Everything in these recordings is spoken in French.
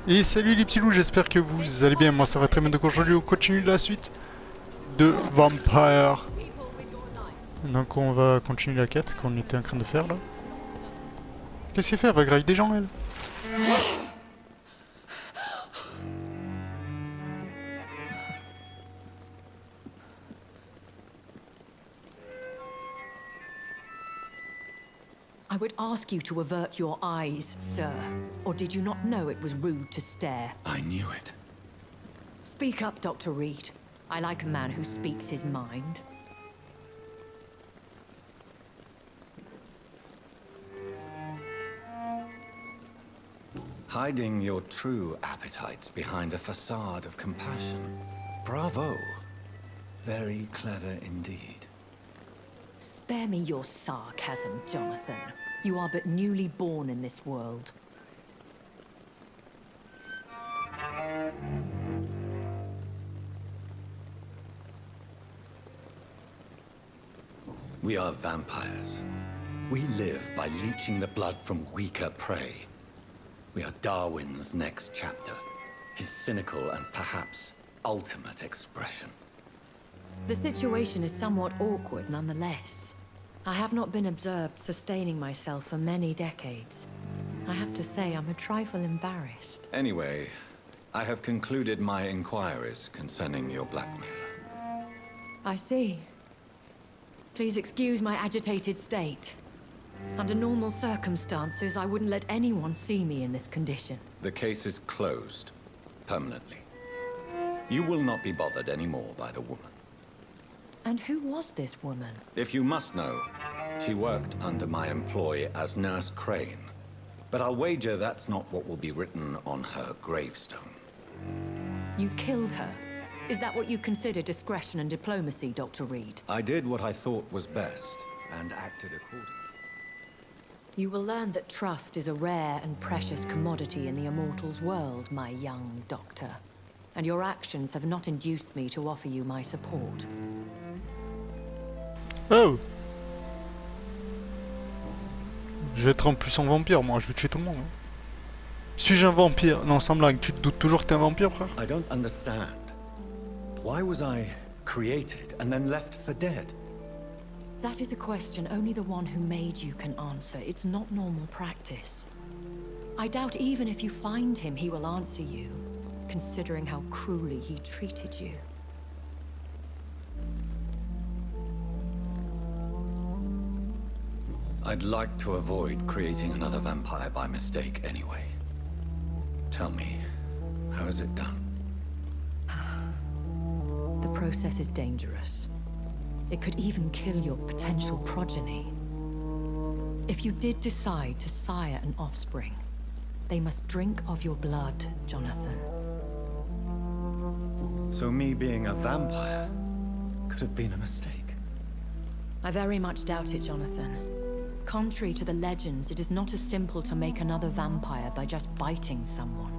Et salut les petits loups, j'espère que vous allez bien, moi ça va très bien. Donc aujourd'hui on continue la suite de Vampire. Donc on va continuer la quête qu'on était en train de faire là. Qu'est-ce qu'elle fait? Elle va grailler des gens elle? I would ask you to avert your eyes, sir. Or did you not know it was rude to stare? I knew it. Speak up, Dr. Reid. I like a man who speaks his mind. Hiding your true appetites behind a facade of compassion. Bravo. Very clever indeed. Spare me your sarcasm, Jonathan. You are but newly born in this world. We are vampires. We live by leeching the blood from weaker prey. We are Darwin's next chapter, his cynical and perhaps ultimate expression. The situation is somewhat awkward nonetheless. I have not been observed sustaining myself for many decades. I have to say I'm a trifle embarrassed. Anyway, I have concluded my inquiries concerning your blackmailer. I see. Please excuse my agitated state. Under normal circumstances, I wouldn't let anyone see me in this condition. The case is closed, permanently. You will not be bothered anymore by the woman. And who was this woman? If you must know, she worked under my employ as Nurse Crane. But I'll wager that's not what will be written on her gravestone. You killed her? Is that what you consider discretion and diplomacy, Dr. Reid? I did what I thought was best, and acted accordingly. You will learn that trust is a rare and precious commodity in the Immortals' world, my young doctor. And your actions have not induced me to offer you my support. Oh! Je vais être en plus un vampire, moi, je vais tuer tout le monde. Hein. Suis-je un vampire? Non, sans blague, tu te doutes toujours que t'es un vampire, frère? I don't understand. Why was I created and then left for dead? That is a question only the one who made you can answer. It's not normal practice. I doubt even if you find him, he will answer you, considering how cruelly he treated you. I'd like to avoid creating another vampire by mistake anyway. Tell me, how is it done? The process is dangerous. It could even kill your potential progeny. If you did decide to sire an offspring, they must drink of your blood, Jonathan. So me being a vampire could have been a mistake. I very much doubt it, Jonathan. Contrary to the legends, it is not as simple to make another vampire by just biting someone.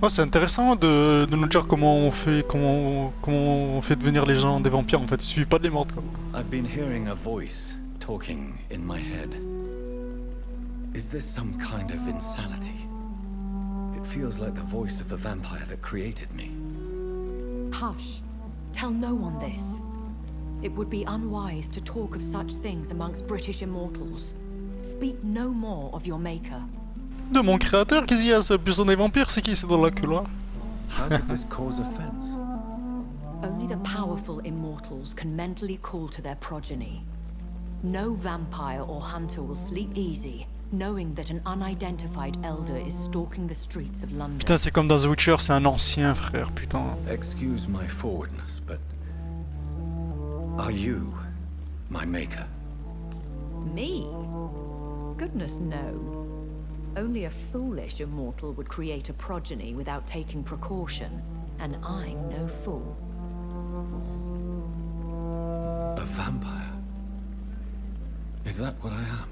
Oh, c'est intéressant de nous dire comment on fait devenir les gens des vampires en fait. Il suffit pas de les mordre quoi. I've been hearing a voice talking in my head. Is this some kind of insanity? It feels like the voice of the vampire that created me. Hush. Tell no one this. It would be unwise to talk of such things amongst British immortals. Speak no more of your maker. De mon créateur, qu'est-ce qu'il y a? C'est plus des vampires, c'est qui? C'est dans la couloir. How did this cause offense? Only the powerful immortals can mentally call to their progeny. No vampire or hunter will sleep easy, knowing that an unidentified elder is stalking the streets of London. Putain, c'est comme dans The Witcher, c'est un ancien frère, putain. Excuse my forwardness, but are you my maker? Me? Goodness no. Only a foolish immortal would create a progeny without taking precaution, and I'm no fool. A vampire? Is that what I am?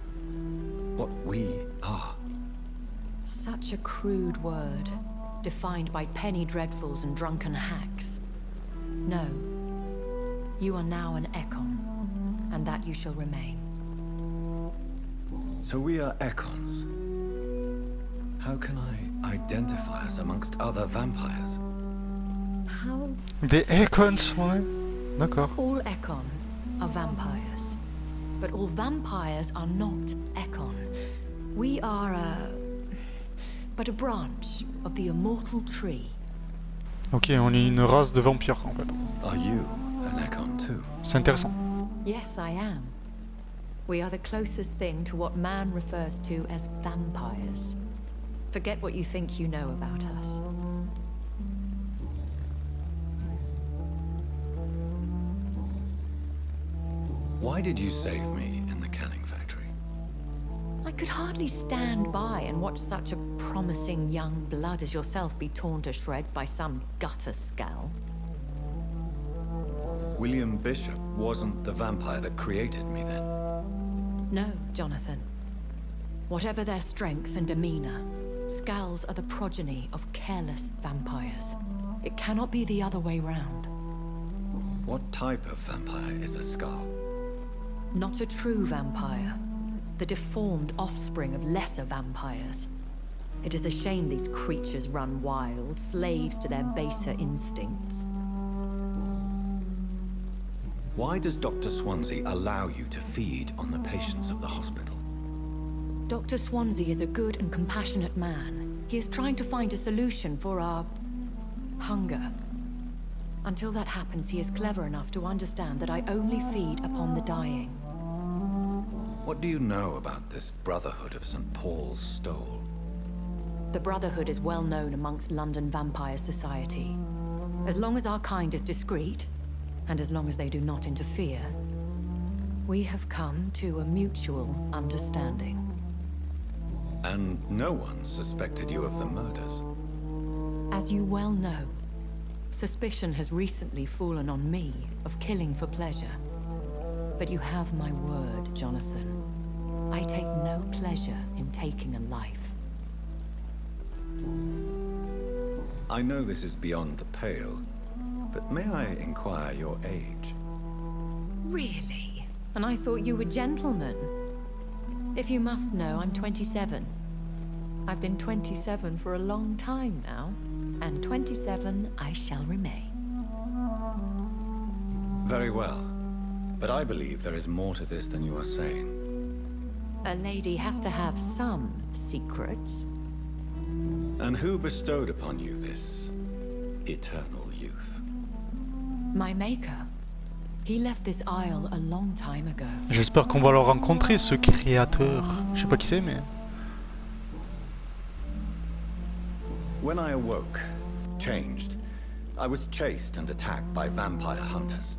What we are? Such a crude word, defined by penny dreadfuls and drunken hacks. No. You are now an Ekon, and that you shall remain. So we are Ekons. How can I identify us amongst other vampires? How? Des icons, ouais. D'accord. All Ekon are vampires. But all vampires are not Ekon. We are but a branch of the immortal tree. Ok, on est une race de vampires en fait. Are you an Econ too? C'est intéressant. Yes, I am. We are the closest thing to what man refers to as vampires. Forget what you think you know about us. Why did you save me in the canning factory? I could hardly stand by and watch such a promising young blood as yourself be torn to shreds by some gutter scowl. William Bishop wasn't the vampire that created me then. No, Jonathan. Whatever their strength and demeanor, scowls are the progeny of careless vampires. It cannot be the other way round. What type of vampire is a Scar? Not a true vampire. The deformed offspring of lesser vampires. It is a shame these creatures run wild, slaves to their baser instincts. Why does Dr. Swansea allow you to feed on the patients of the hospital? Dr. Swansea is a good and compassionate man. He is trying to find a solution for our hunger. Until that happens, he is clever enough to understand that I only feed upon the dying. What do you know about this Brotherhood of St. Paul's Stole? The Brotherhood is well known amongst London Vampire Society. As long as our kind is discreet, and as long as they do not interfere, we have come to a mutual understanding. And no one suspected you of the murders? As you well know, suspicion has recently fallen on me of killing for pleasure. But you have my word, Jonathan. I take no pleasure in taking a life. I know this is beyond the pale, but may I inquire your age? Really? And I thought you were gentlemen. If you must know, I'm 27. I've been 27 for a long time now, and 27 I shall remain. Very well. But I believe there is more to this than you are saying. A lady has to have some secrets. And who bestowed upon you this eternal youth? My maker. He left this isle a long time ago. J'espère qu'on va le rencontrer, ce créateur. Je sais pas qui c'est, mais... When I awoke, changed, I was chased and attacked by vampire hunters.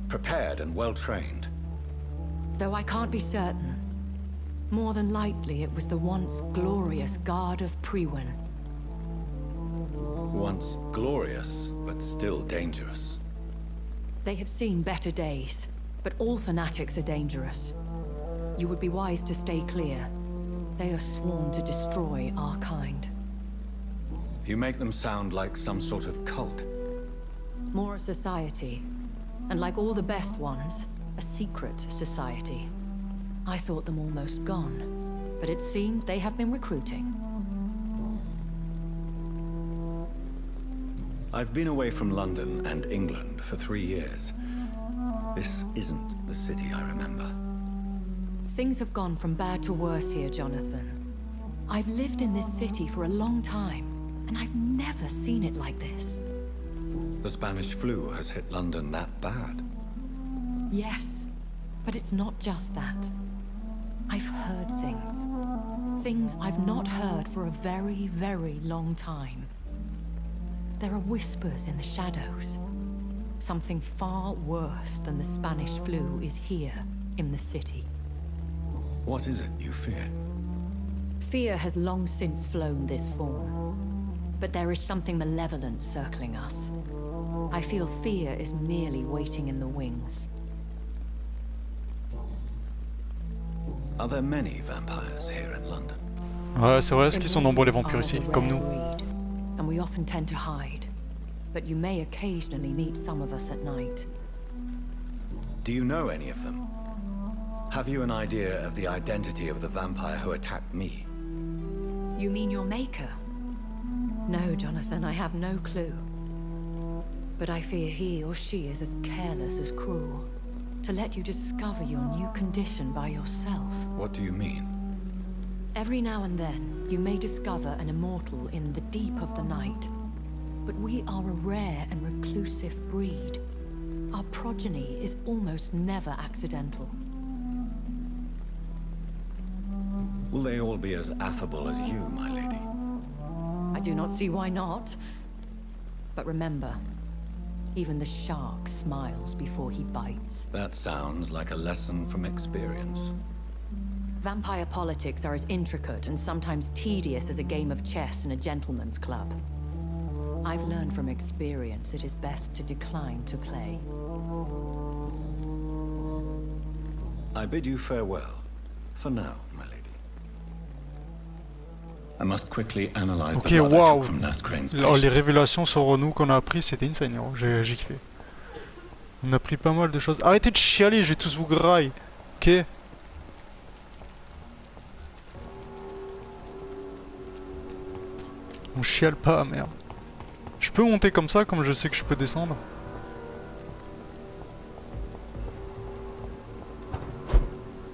Prepared and well-trained. Though I can't be certain, more than likely it was the once glorious Guard of Priwen. Once glorious, but still dangerous. They have seen better days, but all fanatics are dangerous. You would be wise to stay clear. They are sworn to destroy our kind. You make them sound like some sort of cult. More a society. And like all the best ones, a secret society. I thought them almost gone, but it seemed they have been recruiting. I've been away from London and England for 3 years. This isn't the city I remember. Things have gone from bad to worse here, Jonathan. I've lived in this city for a long time, and I've never seen it like this. The Spanish flu has hit London that bad. Yes, but it's not just that. I've heard things. Things I've not heard for a very, very long time. There are whispers in the shadows. Something far worse than the Spanish flu is here in the city. What is it you fear? Fear has long since flown this form. But there is something malevolent circling us. I feel fear is merely waiting in the wings. Are there many vampires here in London? Ouais, c'est vrai, est-ce qu'ils sont nombreux les vampires ici, comme nous? And we often tend to hide. But you may occasionally meet some of us at night. Do you know any of them? Have you an idea of the identity of the vampire who attacked me? You mean your maker? No, Jonathan, I have no clue. But I fear he or she is as careless as cruel. To let you discover your new condition by yourself. What do you mean? Every now and then, you may discover an immortal in the deep of the night. But we are a rare and reclusive breed. Our progeny is almost never accidental. Will they all be as affable as you, my lady? I do not see why not. But remember, even the shark smiles before he bites. That sounds like a lesson from experience. Vampire politics are as intricate and sometimes tedious as a game of chess in a gentleman's club. I've learned from experience it is best to decline to play. I bid you farewell, for now, my lady. I must quickly analyze Ok, the blood I waouh. took from Nurse Crane's Oh, les patient. révélations sur Renou qu'on a appris, c'était insane. Oh, j'ai kiffé. On a appris pas mal de choses. Arrêtez de chialer, je vais tous vous graille. Ok. On chiale pas, merde. Je peux monter comme ça, comme je sais que je peux descendre.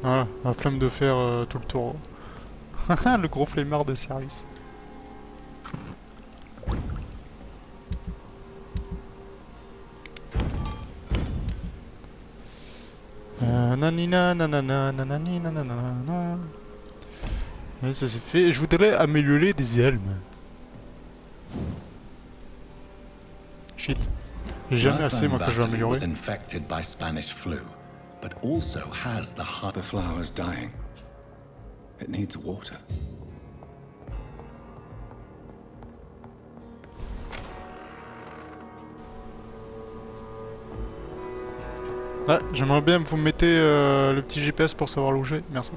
Voilà, la flemme de faire tout le tour. Le gros flemmard de service. Nanina, nanana, nanani, nanana. Ouais, ça c'est fait. Je voudrais améliorer des elmes. Shit. J'ai jamais assez moi que je vais améliorer. Was infected by Spanish flu, but also has the flowers dying. It needs water. Ouais, j'aimerais bien que vous mettez le petit GPS pour savoir où je vais. Merci.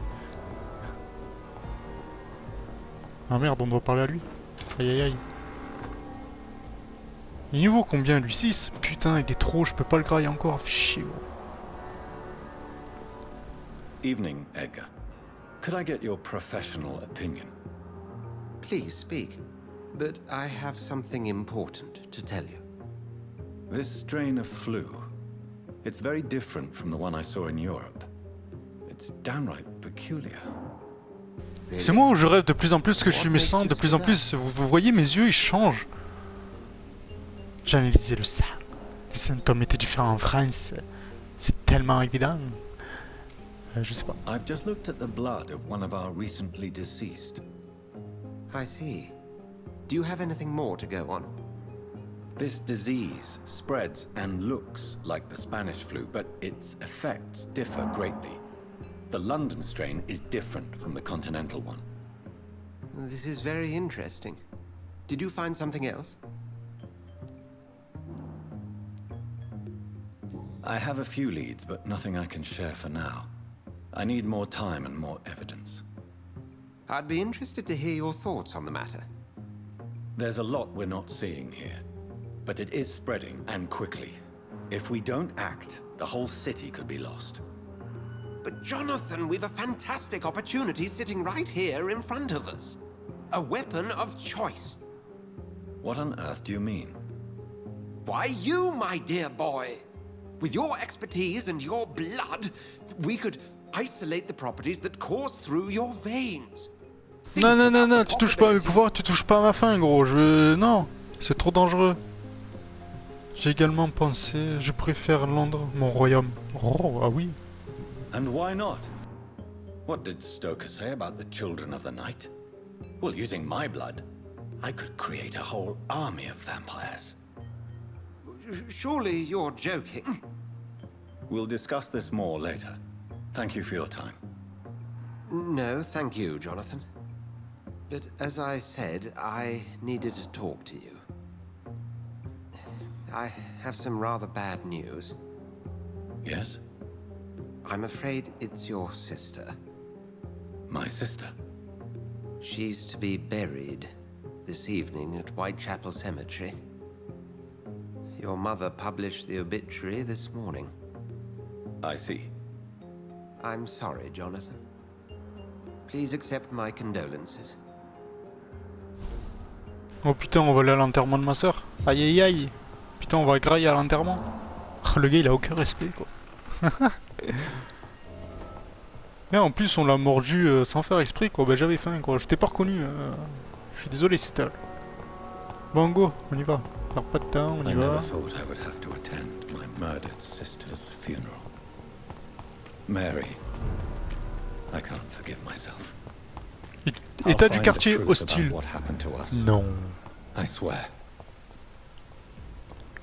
Ah merde, on doit parler à lui. Aïe aïe aïe. Il est niveau combien lui? 6? Putain, il est trop, je peux pas le grailler encore. Fais chier, gros. Evening, Edgar. Could I get your professional opinion? Please speak, but I have something important to tell you. This strain of flu, it's very different from the one I saw in Europe. It's downright peculiar. C'est moi où je rêve de plus en plus que je suis méchant, de plus en plus, vous voyez mes yeux ils changent. J'ai analysé le sang. Les symptômes étaient différents en France. C'est tellement évident. Je sais pas. I've just looked at the blood of one of our recently deceased. I see. Do you have anything more to go on? This disease spreads and looks like the Spanish flu, but its effects differ greatly. The London strain is different from the continental one. This is very interesting. Did you find something else? I have a few leads, but nothing I can share for now. I need more time and more evidence. I'd be interested to hear your thoughts on the matter. There's a lot we're not seeing here, but it is spreading, and quickly. If we don't act, the whole city could be lost. But Jonathan, we've a fantastic opportunity sitting right here in front of us. A weapon of choice. What on earth do you mean? Why, you, my dear boy. With your expertise and your blood, we could isolate the properties that course through your veins. Non, non, non, non, tu touches pas à mes pouvoirs, tu touches pas à ma faim, gros. Non, c'est trop dangereux. J'ai également pensé, je préfère Londres, mon royaume. Oh, ah oui. And why not? What did Stoker say about the children of the night? Well, using my blood, I could create a whole army of vampires. Surely you're joking. We'll discuss this more later. Thank you for your time. No, thank you, Jonathan. But as I said, I needed to talk to you. I have some rather bad news. Yes? I'm afraid it's your sister. My sister? She's to be buried this evening at Whitechapel Cemetery. Your mother published the obituary this morning. I see. I'm sorry, Jonathan. Please accept my condolences. Oh putain, on va aller à l'enterrement de ma soeur. Aïe aïe aïe. Putain, on va grailler à l'enterrement. Le gars, il a aucun respect, quoi. Mais en plus, on l'a mordu sans faire exprès, quoi. Bah, j'avais faim, quoi. Je t'ai pas reconnu. Je suis désolé, c'était. Bon, go, on y va. Perd pas de temps, on y va. Mary, I can't forgive myself. État du quartier hostile. Non. I swear.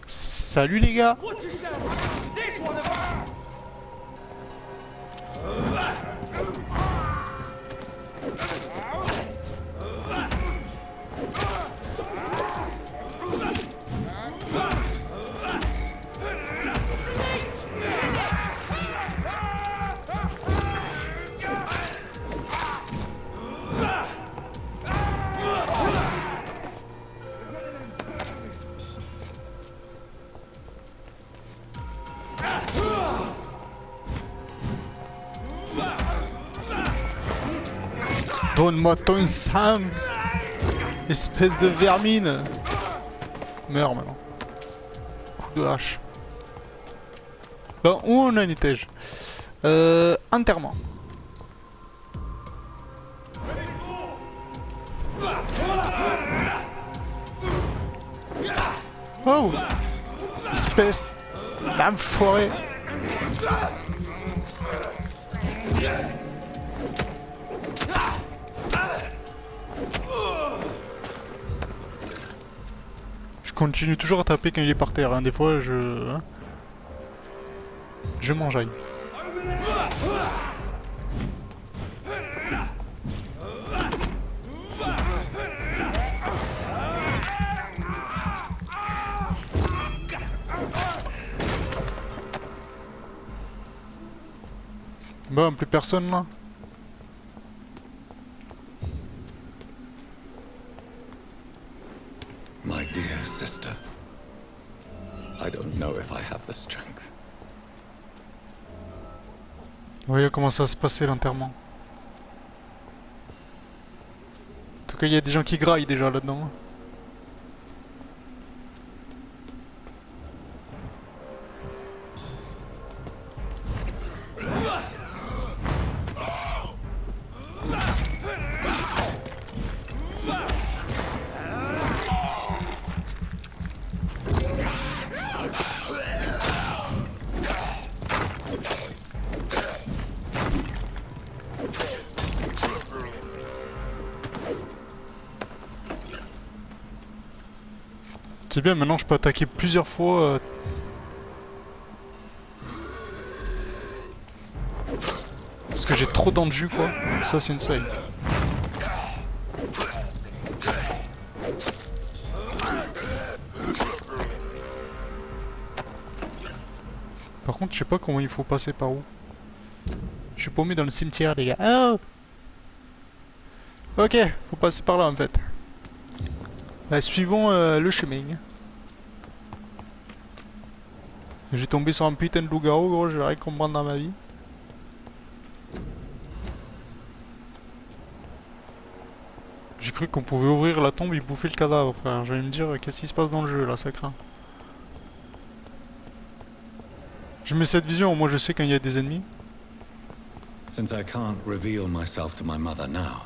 Salut les gars. Donne-moi ton sang, espèce de vermine. Meurs maintenant. Coup de hache. Bon, où on a un étage? Enterrement. Oh, espèce d'enfoiré. Je continue toujours à taper quand il est par terre, hein. Des fois je m'enjaille. Bon, plus personne là. My dear sister, I don't know if I have the strength. Vous voyez comment ça va se passer l'enterrement. En tout cas, il y a des gens qui graillent déjà là-dedans. C'est bien, maintenant je peux attaquer plusieurs fois. Parce que j'ai trop dans le jus, quoi. Ça, c'est une saille. Par contre, je sais pas comment il faut passer par où. Je suis paumé dans le cimetière, les gars. Oh, ok, faut passer par là en fait. Suivons le chemin. J'ai tombé sur un putain de loup-garou, gros, je vais rien comprendre dans ma vie. J'ai cru qu'on pouvait ouvrir la tombe et bouffer le cadavre, frère. J'allais me dire, qu'est-ce qui se passe dans le jeu là, ça craint. Je mets cette vision, moi je sais quand il y a des ennemis. Since I can't reveal myself to my mother now,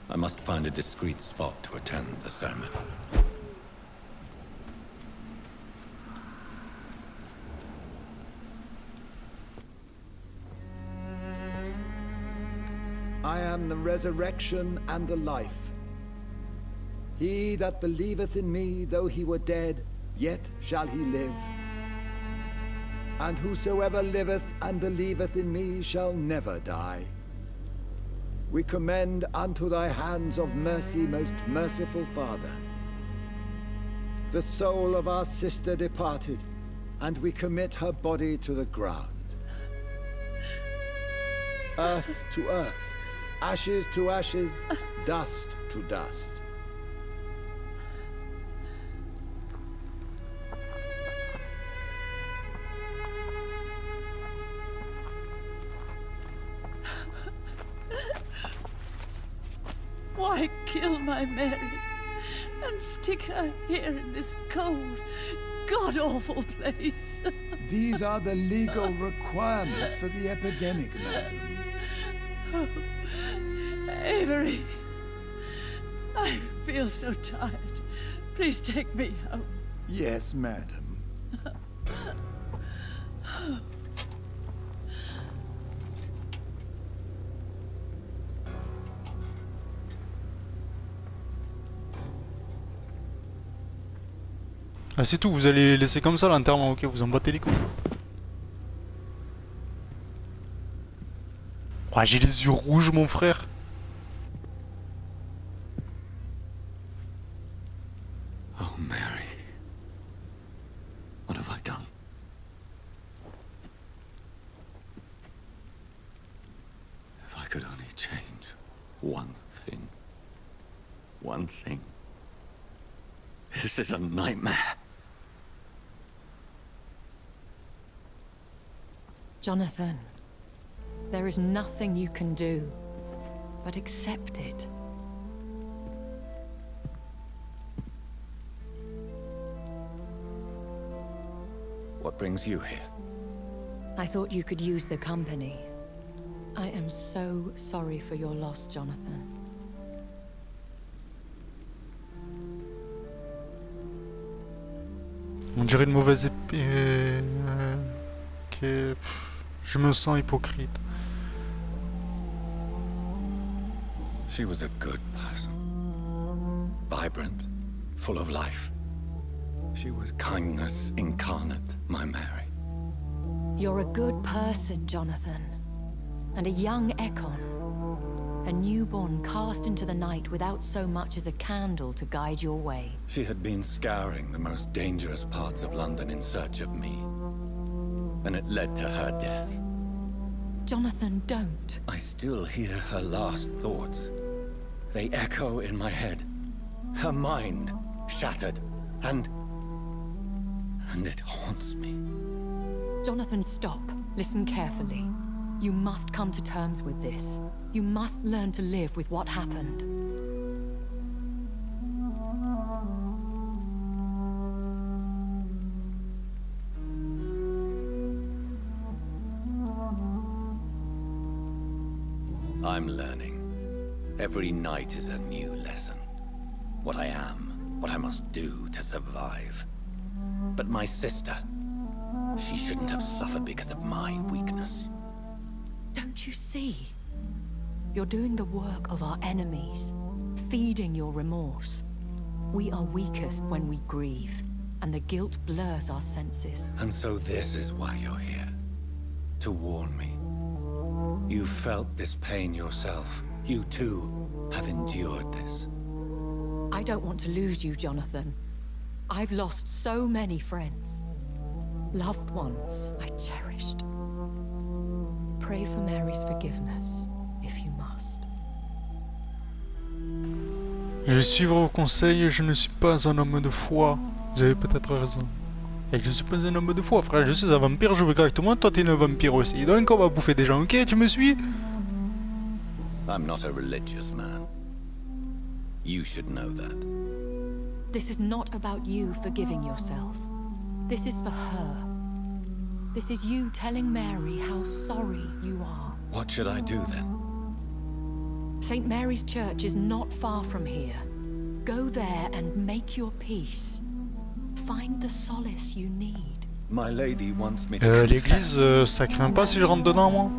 I must find a discreet spot to attend the ceremony. I am the resurrection and the life. He that believeth in me, though he were dead, yet shall he live. And whosoever liveth and believeth in me shall never die. We commend unto thy hands of mercy, most merciful Father, the soul of our sister departed, and we commit her body to the ground. Earth to earth, ashes to ashes, dust to dust. Why kill my Mary? and stick her here in this cold, god-awful place. These are the legal requirements for the epidemic, madam. Oh, Avery, I feel so tired. Please take me home. Yes, madam. Ah c'est tout, vous allez laisser comme ça l'enterrement, ok, vous en battez les couilles. Ah, j'ai les yeux rouges mon frère. Oh, Mary. What have I done? If I could only change one thing. One thing. This is a nightmare. Jonathan, there is nothing you can do but accept it. What brings you here? I thought you could use the company. I am so sorry for your loss, Jonathan. On dirait une mauvaise épée. Ok. Je me sens hypocrite. She was a good person. Vibrant, full of life. She was kindness incarnate, my Mary. You're a good person, Jonathan. And a young Ekon. A newborn cast into the night without so much as a candle to guide your way. She had been scouring the most dangerous parts of London in search of me. And it led to her death. Jonathan, don't. I still hear her last thoughts. They echo in my head. Her mind shattered, and it haunts me. Jonathan, stop. Listen carefully. You must come to terms with this. You must learn to live with what happened. I'm learning. Every night is a new lesson. What I am, what I must do to survive. But my sister, she shouldn't have suffered because of my weakness. Don't you see? You're doing the work of our enemies, feeding your remorse. We are weakest when we grieve, and the guilt blurs our senses. And so this is why you're here. To warn me. You felt this pain yourself. You too have endured this. I don't want to lose you, Jonathan. I've lost so many friends. Loved ones I cherished. Pray for Mary's forgiveness, if you must. Je vais suivre vos conseils, je ne suis pas un homme de foi. Vous avez peut-être raison. Et je ne suis pas un homme de foi, frère, je suis un vampire, je veux correctement, toi t'es un vampire aussi. Donc on va bouffer des gens, ok, tu me suis? I'm not a religious man. You should know that. This is not about you forgiving yourself. This is for her. This is you telling Mary how sorry you are. What should I do then? St. Mary's Church is not far from here. Go there and make your peace. Find the solace you need. My lady wants me to l'église, ça craint pas si je rentre dedans, moi?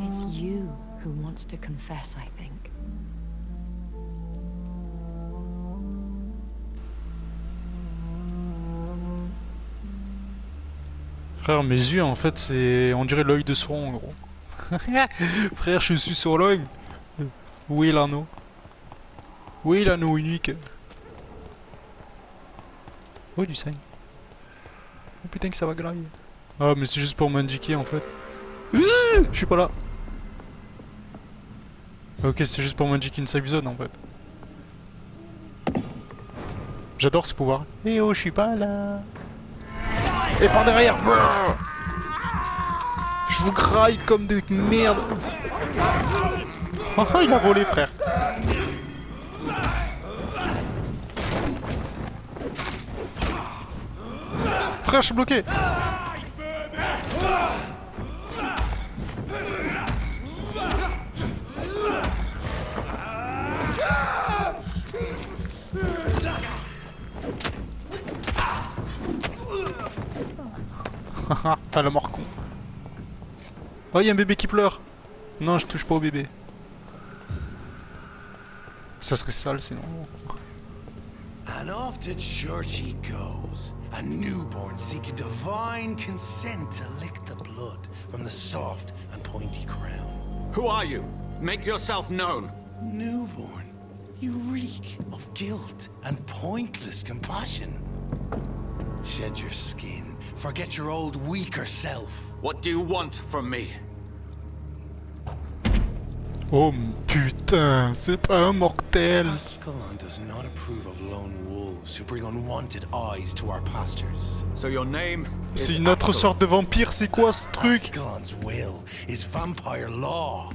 It's you who wants to confess, I think. Frère, mes yeux, en fait, c'est... On dirait l'œil de Sauron, en gros. Frère, je suis sur l'œil. Où est l'anneau? Où est l'anneau unique? Oh, du sang. Oh putain que ça va grave. Ah, mais c'est juste pour m'indiquer, en fait. Je suis pas là. Ok, c'est juste pour m'indiquer une safe zone, en fait. J'adore ce pouvoir. Eh oh, je suis pas là. Et par derrière. Je vous graille comme des merdes. Oh, il a volé, frère. Frère, je suis bloqué. Ah, la mort con. Oh, il y a un bébé qui pleure. Non, je touche pas au bébé. Ça serait sale sinon. And off to church he goes, a newborn seeking divine consent to lick the blood from the soft and pointy crown. Who are you? Make yourself known. Newborn, you reek of guilt and pointless compassion. Shed your skin, forget your old weaker self. What do you want from me? Oh putain, c'est pas un mortel. Ascalon does not approve of lone wolves who bring unwanted eyes to our pastures. So your name C'est is une autre Ascalon. sorte de vampire, c'est quoi ce truc? Ascalon's will is vampire law.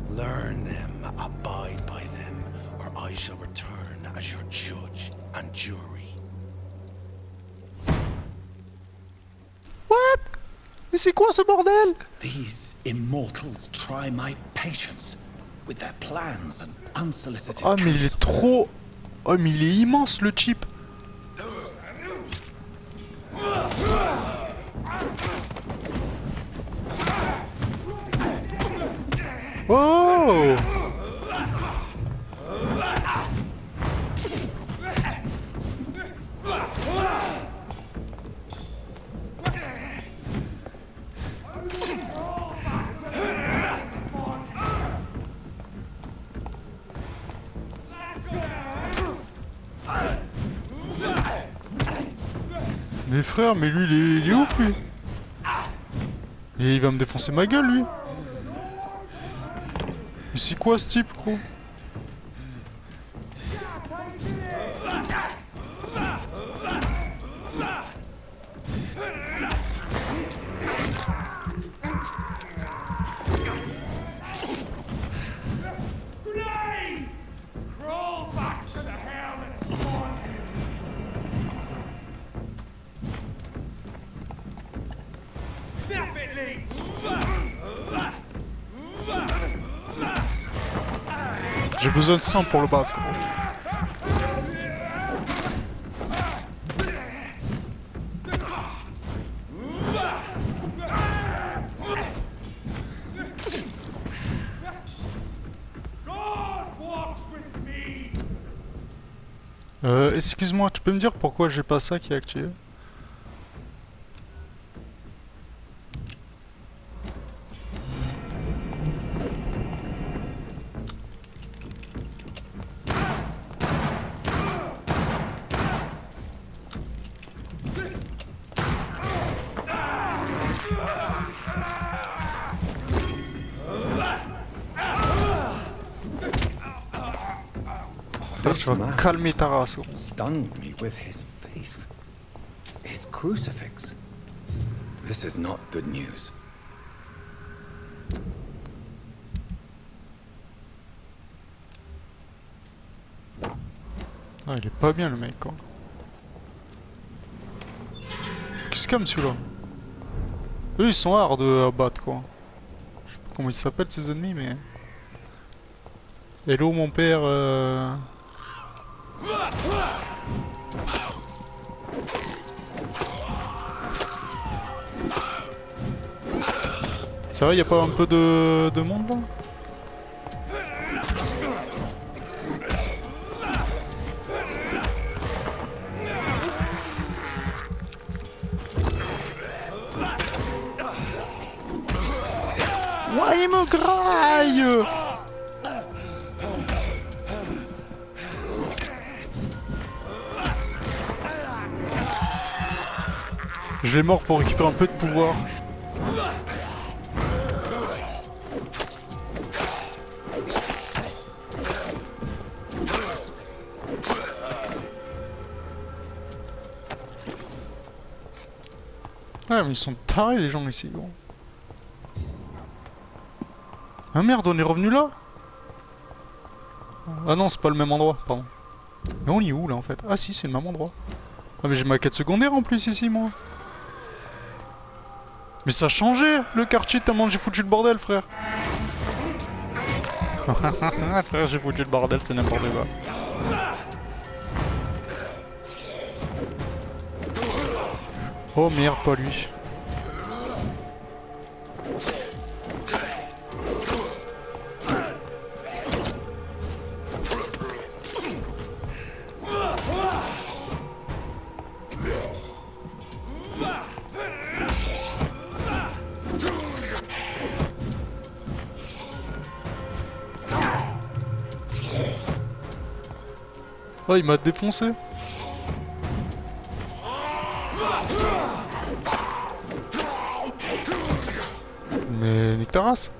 Learn them, abide by them, or I shall return as your judge and jury. What? Mais c'est quoi ce bordel? These immortals try my patience with their plans and unsolicited Ah mais il est trop... Oh mais il est immense le type. Oh! Mais frère, mais lui il est ouf lui. Il va me défoncer ma gueule lui. Mais c'est quoi ce type gros? J'ai besoin de sang pour le battre. Excuse-moi, tu peux me dire pourquoi j'ai pas ça qui est activé? Tu vas calmer ta race. Gros. stunned me with his faith. His crucifix. This is not good news. Ah, il est pas bien le mec quoi. Qu'est-ce qu'il y a celui-là? Eux ils sont hard à battre quoi. Je sais pas comment ils s'appellent ces ennemis mais... Hello mon père Ça va, y a pas un peu de monde là? Ouais, il me graille! Je l'ai mort pour récupérer un peu de pouvoir. Ouais, mais ils sont tarés les gens ici, gros. Ah merde, on est revenu là? Ah non, c'est pas le même endroit, pardon. Mais on est où là en fait? Ah si, c'est le même endroit. Ah mais j'ai ma quête secondaire en plus ici moi. Mais ça a changé le quartier tellement j'ai foutu le bordel frère. Frère j'ai foutu le bordel, c'est n'importe quoi. Oh merde, pas lui. Oh, il m'a défoncé. Mais nique ta race.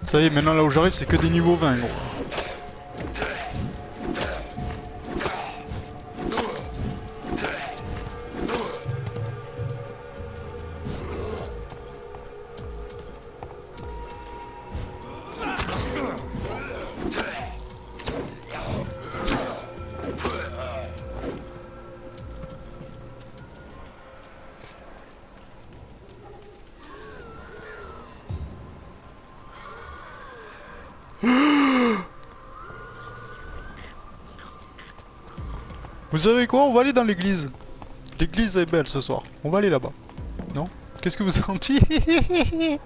Ça y est, maintenant là où j'arrive, c'est que des niveaux 20 gros. Vous savez quoi? On va aller dans l'église. L'église est belle ce soir. On va aller là-bas. Non? Qu'est-ce que vous en dites?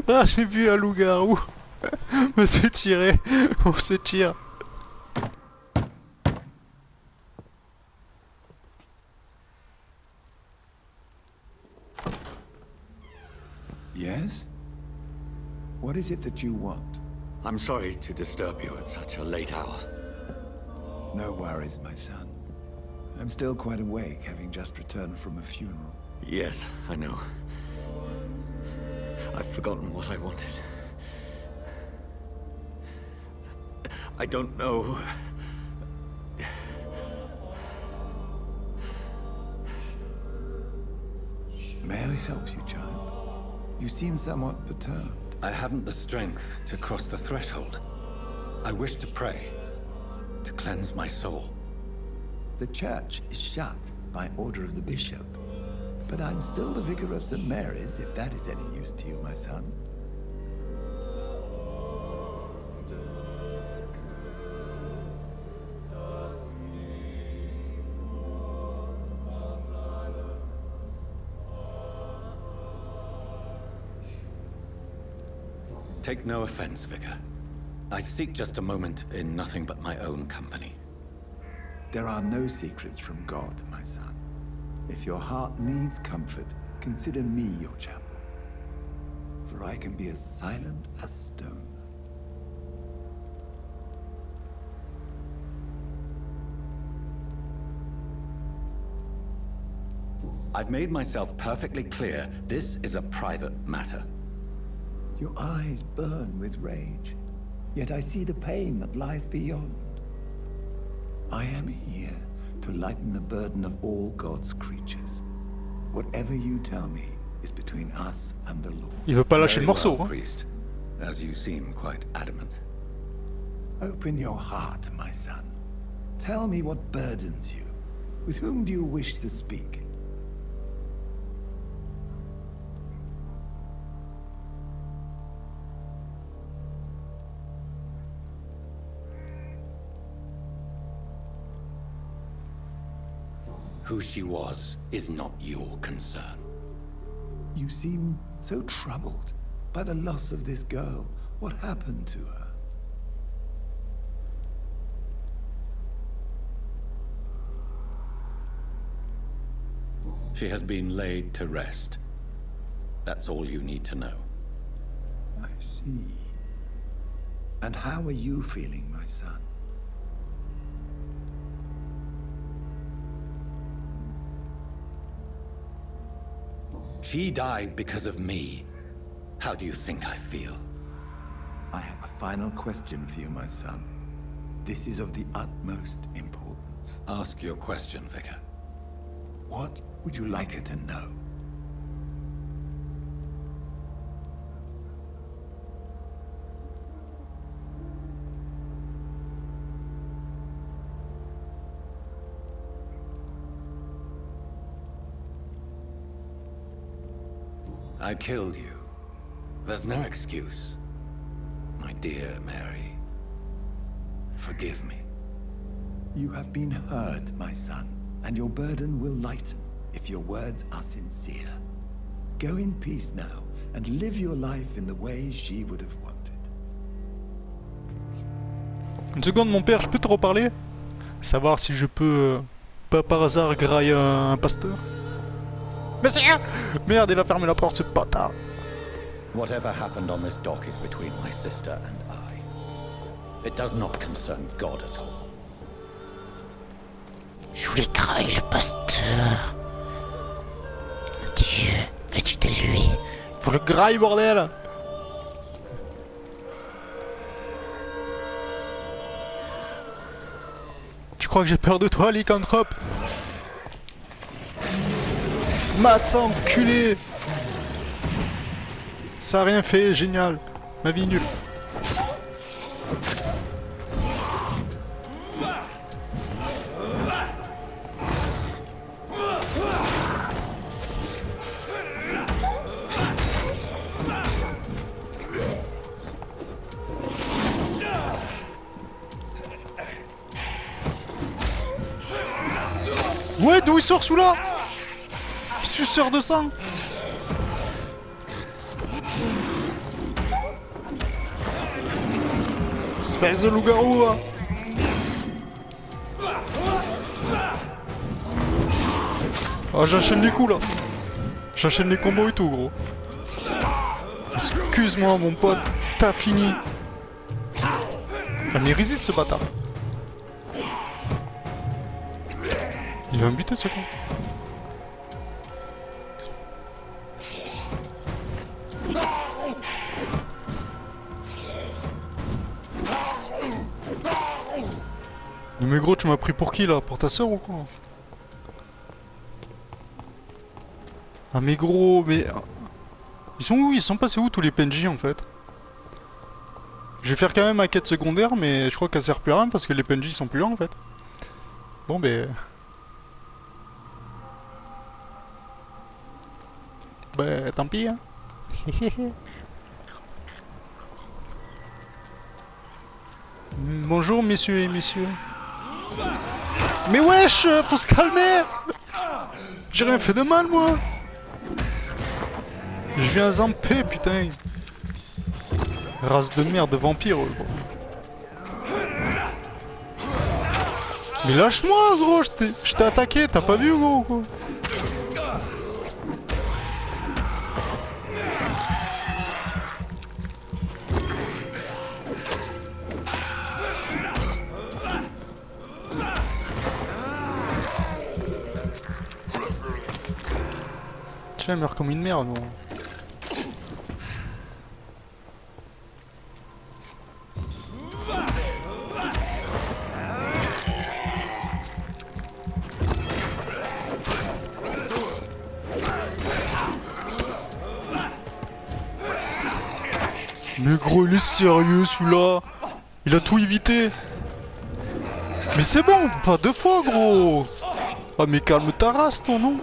Ah, j'ai vu un loup-garou. Me se tirer. On se tire. Yes? What is it that you want? I'm sorry to disturb you at such a late hour. No worries, my son. I'm still quite awake, having just returned from a funeral. Yes, I know. I've forgotten what I wanted. I don't know. May I help you, child? You seem somewhat perturbed. I haven't the strength to cross the threshold. I wish to pray, to cleanse my soul. The church is shut by order of the bishop. But I'm still the vicar of St. Mary's, if that is any use to you, my son. Take no offense, Vicar. I seek just a moment in nothing but my own company. There are no secrets from God, my son. If your heart needs comfort, consider me your chapel. For I can be as silent as stone. I've made myself perfectly clear. This is a private matter. Your eyes burn with rage, yet I see the pain that lies beyond. I am here to lighten the burden of all God's creatures. Whatever you tell me is between us and the Lord. Il veut pas lâcher le Very morceau, well, hein. priest, as you seem quite adamant. Open your heart, my son. Tell me what burdens you. With whom do you wish to speak? Who she was is not your concern. You seem so troubled by the loss of this girl. What happened to her? She has been laid to rest. That's all you need to know. I see. And how are you feeling, my son? She died because of me. How do you think I feel? I have a final question for you, my son. This is of the utmost importance. Ask your question, Vicar. What would you like her to know? I killed you. There's no excuse. My dear Mary, forgive me. You have been hurt, my son, and your burden will lighten if your words are sincere. Go in peace now, and live your life in the way she would have wanted. Une seconde, mon père, je peux te reparler? Savoir si je peux, pas par hasard, grailler un pasteur? Monsieur! Merde, il a fermé la porte, ce bâtard! Whatever happened on this dock is between my sister and I. It does not concern God at all. Je voulais grailler le pasteur. Dieu, veux-tu de lui? Faut le graille, bordel! Tu crois que j'ai peur de toi, lycanthrope? Mats, enculé! Ça a rien fait, génial. Ma vie nulle. Ouais, d'où il sort celui-là? Suceur de sang. Espèce de loup-garou, hein. Oh, j'enchaîne les coups là. J'enchaîne les combos et tout, gros. Excuse-moi, mon pote, t'as fini. Ah, mais il résiste ce bâtard. Il va me buter ce con. Mais gros, tu m'as pris pour qui là? Pour ta soeur ou quoi? Ah mais gros, mais... Ils sont où? Ils sont passés où tous les PNJ en fait? Je vais faire quand même ma quête secondaire, mais je crois qu'elle sert plus à rien parce que les PNJ sont plus là en fait. Bon ben... Bah tant pis hein. Bonjour messieurs et messieurs. Mais wesh, faut se calmer. J'ai rien fait de mal moi. Je viens zamper putain. Race de merde de vampire gros. Mais lâche-moi gros, je t'ai attaqué, t'as pas vu gros quoi. Elle meurt comme une merde, gros. Mais gros, il est sérieux celui-là. Il a tout évité. Mais c'est bon, pas deux fois, gros. Ah mais calme ta race, ton nom.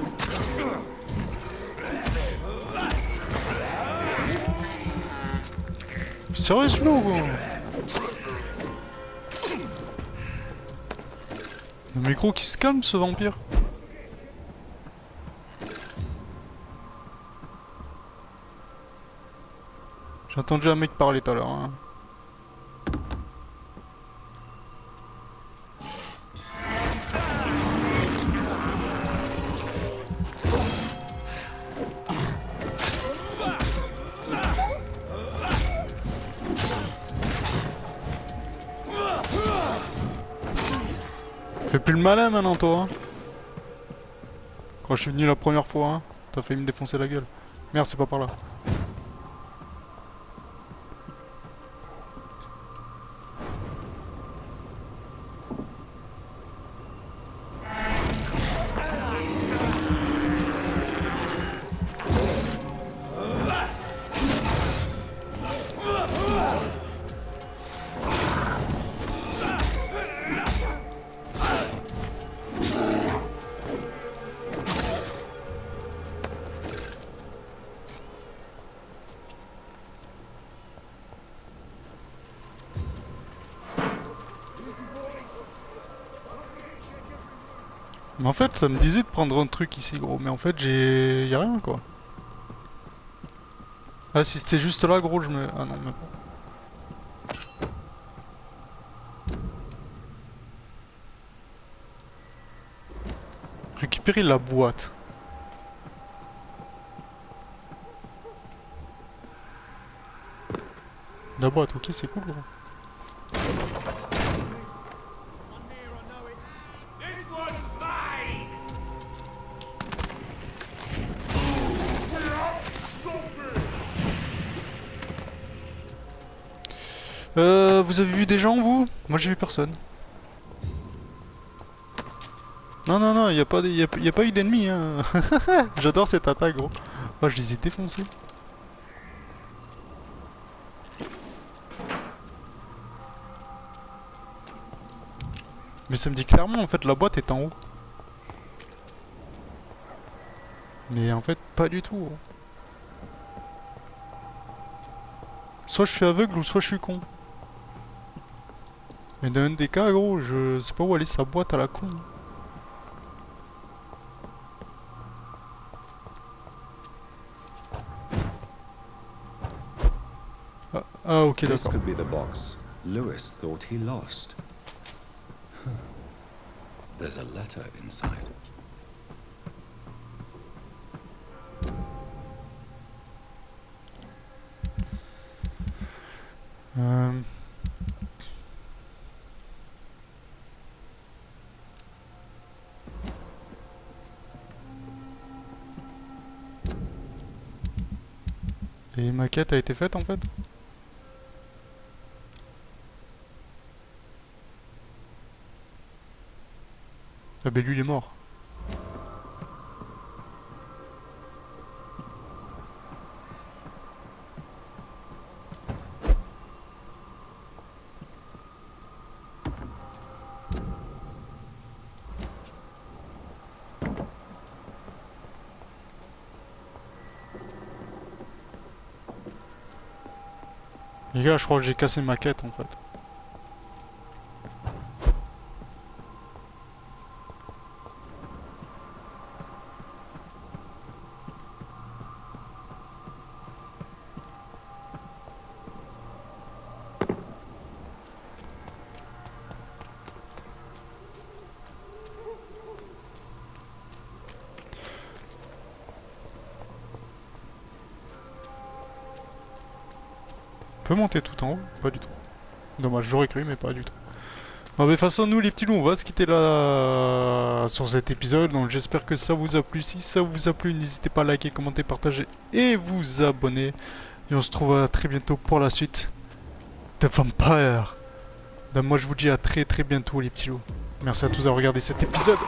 Sérieusement gros. Mais gros qui se calme ce vampire. J'ai entendu un mec parler tout à l'heure hein. Fais plus le malin maintenant toi hein. Quand je suis venu la première fois hein, t'as failli me défoncer la gueule. Merde c'est pas par là. Mais en fait, ça me disait de prendre un truc ici, gros. Mais en fait, y a rien, quoi. Ah, si c'était juste là, gros, je me... Ah non, même pas. Récupérer la boîte. La boîte, ok, c'est cool, gros. Vous avez vu des gens, vous? Moi, j'ai vu personne. Non, non, non, y a pas eu d'ennemis, hein. J'adore cette attaque, gros. Moi, je les ai défoncés. Mais ça me dit clairement, en fait, la boîte est en haut. Mais en fait, pas du tout, gros. Soit je suis aveugle ou soit je suis con. Mais dans un des cas, gros, je sais pas où aller sa boîte à la con. Ah ok, This d'accord. could be the box Lewis thought he lost. There's a letter inside. Et ma quête a été faite en fait? Ah bah lui il est mort. Les gars, je crois que j'ai cassé ma quête en fait. On peut monter tout en haut? Pas du tout. Dommage, j'aurais cru, mais pas du tout. Bon, mais de toute façon, nous les petits loups, on va se quitter là sur cet épisode. Donc j'espère que ça vous a plu. Si ça vous a plu, n'hésitez pas à liker, commenter, partager et vous abonner. Et on se retrouve très bientôt pour la suite de Vampire. Ben, moi je vous dis à très bientôt les petits loups. Merci à tous d'avoir regardé cet épisode.